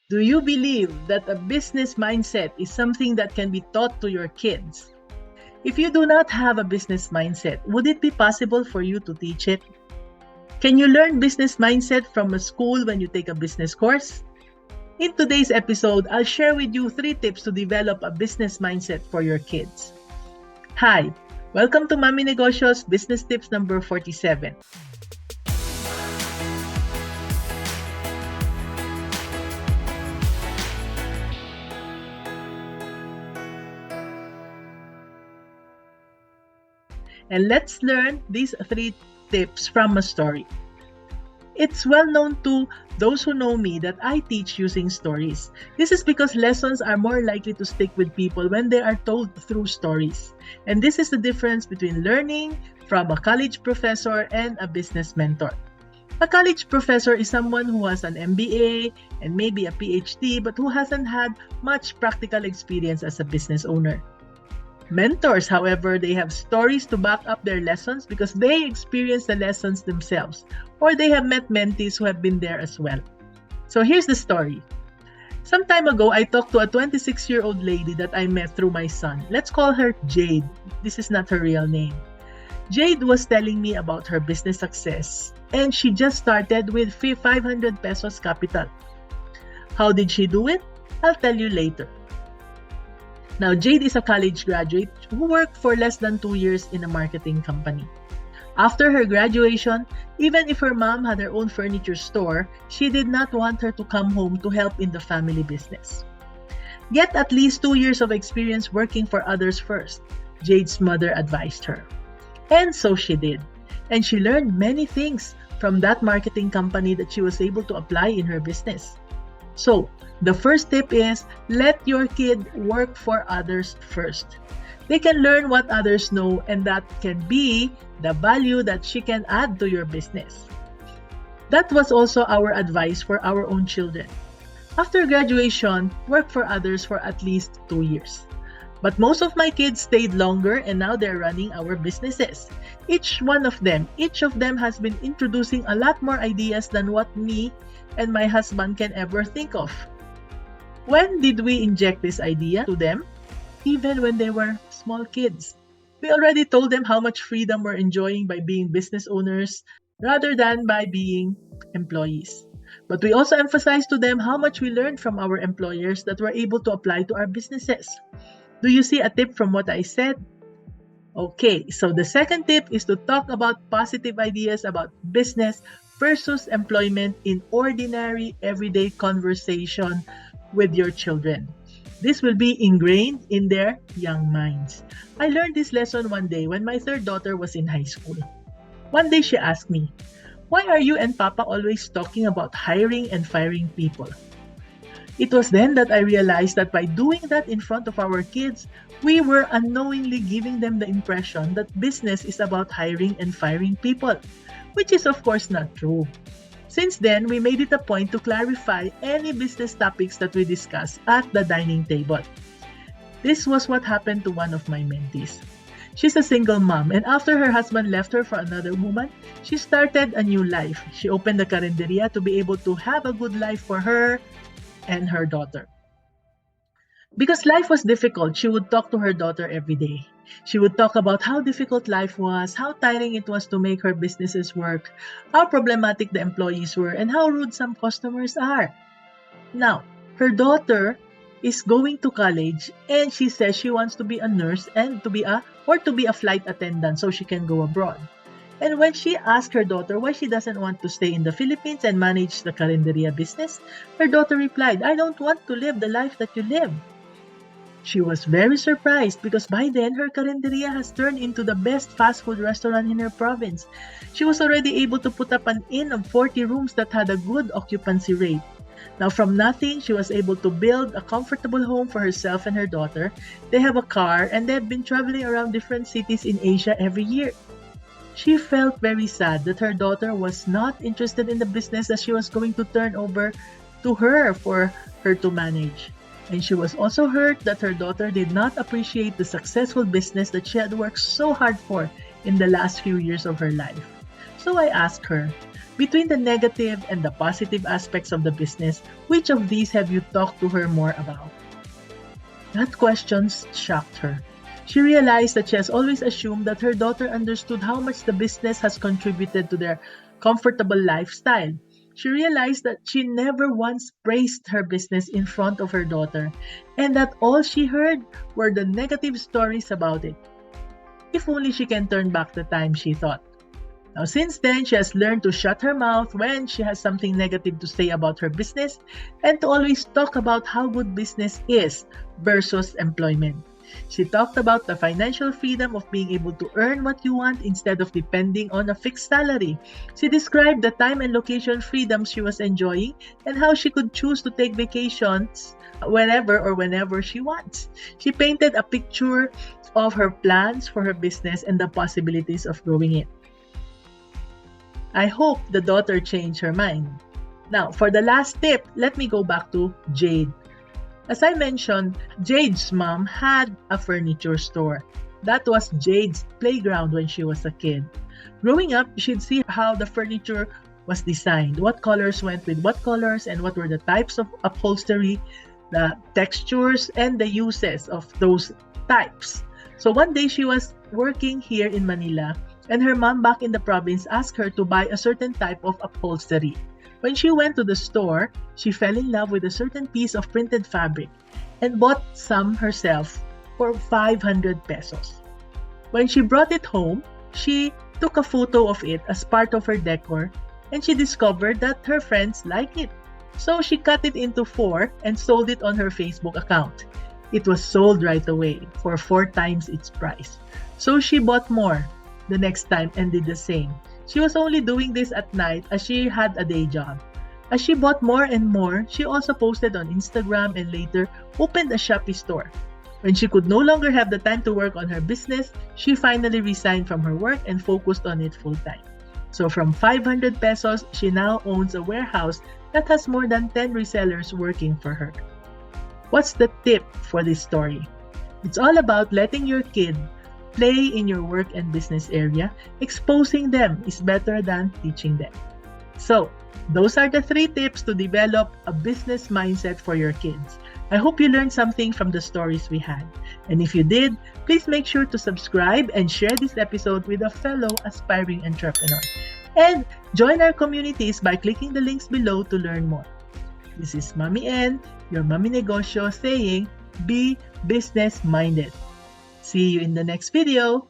Do you believe that a business mindset is something that can be taught to your kids? If you do not have a business mindset, would it be possible for you to teach it? Can you learn business mindset from a school when you take a business course? In today's episode, I'll share with you 3 tips to develop a business mindset for your kids. Hi, welcome to Mami Negosyo's Business Tips number 47. And let's learn these 3 tips from a story. It's well known to those who know me that I teach using stories. This is because lessons are more likely to stick with people when they are told through stories. And this is the difference between learning from a college professor and a business mentor. A college professor is someone who has an MBA and maybe a PhD but who hasn't had much practical experience as a business owner. Mentors, however, they have stories to back up their lessons because they experience the lessons themselves, or they have met mentees who have been there as well. So here's the story. Some time ago, I talked to a 26-year-old lady that I met through my son. Let's call her Jade. This is not her real name. Jade was telling me about her business success, and she just started with 500 pesos capital. How did she do it? I'll tell you later. Now, Jade is a college graduate who worked for less than 2 years in a marketing company. After her graduation, even if her mom had her own furniture store, she did not want her to come home to help in the family business. Get at least 2 years of experience working for others first, Jade's mother advised her. And so she did. And she learned many things from that marketing company that she was able to apply in her business. So, the first tip is, let your kid work for others first. They can learn what others know, and that can be the value that she can add to your business. That was also our advice for our own children. After graduation, work for others for at least 2 years. But most of my kids stayed longer and now they're running our businesses. Each of them has been introducing a lot more ideas than what me and my husband can ever think of. When did we inject this idea to them? Even when they were small kids. We already told them how much freedom we're enjoying by being business owners rather than by being employees. But we also emphasized to them how much we learned from our employers that we're able to apply to our businesses. Do you see a tip from what I said? Okay, so the second tip is to talk about positive ideas about business versus employment in ordinary, everyday conversation with your children. This will be ingrained in their young minds. I learned this lesson one day when my third daughter was in high school. One day she asked me, "Why are you and Papa always talking about hiring and firing people?" It was then that I realized that by doing that in front of our kids, we were unknowingly giving them the impression that business is about hiring and firing people, which is of course not true. Since then, we made it a point to clarify any business topics that we discuss at the dining table. This was what happened to one of my mentees. She's a single mom, and after her husband left her for another woman, she started a new life. She opened the carinderia to be able to have a good life for her and her daughter. Because life was difficult, she would talk to her daughter every day. She would talk about how difficult life was, how tiring it was to make her businesses work, how problematic the employees were, and how rude some customers are. Now, her daughter is going to college and she says she wants to be a nurse and to be a flight attendant so she can go abroad. And when she asked her daughter why she doesn't want to stay in the Philippines and manage the carinderia business, her daughter replied, "I don't want to live the life that you live." She was very surprised because by then her carinderia has turned into the best fast food restaurant in her province. She was already able to put up an inn of 40 rooms that had a good occupancy rate. Now from nothing, she was able to build a comfortable home for herself and her daughter. They have a car and they've been traveling around different cities in Asia every year. She felt very sad that her daughter was not interested in the business that she was going to turn over to her for her to manage. And she was also hurt that her daughter did not appreciate the successful business that she had worked so hard for in the last few years of her life. So I asked her, between the negative and the positive aspects of the business, which of these have you talked to her more about? That question shocked her. She realized that she has always assumed that her daughter understood how much the business has contributed to their comfortable lifestyle. She realized that she never once praised her business in front of her daughter, and that all she heard were the negative stories about it. If only she can turn back the time, she thought. Now, since then, she has learned to shut her mouth when she has something negative to say about her business and to always talk about how good business is versus employment. She talked about the financial freedom of being able to earn what you want instead of depending on a fixed salary. She described the time and location freedom she was enjoying and how she could choose to take vacations wherever or whenever she wants. She painted a picture of her plans for her business and the possibilities of growing it. I hope the daughter changed her mind. Now, for the last tip, let me go back to Jade. As I mentioned, Jade's mom had a furniture store. That was Jade's playground when she was a kid. Growing up, she'd see how the furniture was designed, what colors went with what colors, and what were the types of upholstery, the textures, and the uses of those types. So one day she was working here in Manila, and her mom back in the province asked her to buy a certain type of upholstery. When she went to the store, she fell in love with a certain piece of printed fabric and bought some herself for 500 pesos. When she brought it home, she took a photo of it as part of her decor and she discovered that her friends like it. So she cut it into 4 and sold it on her Facebook account. It was sold right away for 4 times its price. So she bought more the next time and did the same. She was only doing this at night as she had a day job. As she bought more and more, she also posted on Instagram and later opened a Shopee store. When she could no longer have the time to work on her business, she finally resigned from her work and focused on it full time. So from 500 pesos, she now owns a warehouse that has more than 10 resellers working for her. What's the tip for this story? It's all about letting your kid play in your work and business area. Exposing them is better than teaching them. So, those are the 3 tips to develop a business mindset for your kids. I hope you learned something from the stories we had. And if you did, please make sure to subscribe and share this episode with a fellow aspiring entrepreneur. And join our communities by clicking the links below to learn more. This is Mommy N, your Mommy Negosyo, saying, be business-minded. See you in the next video.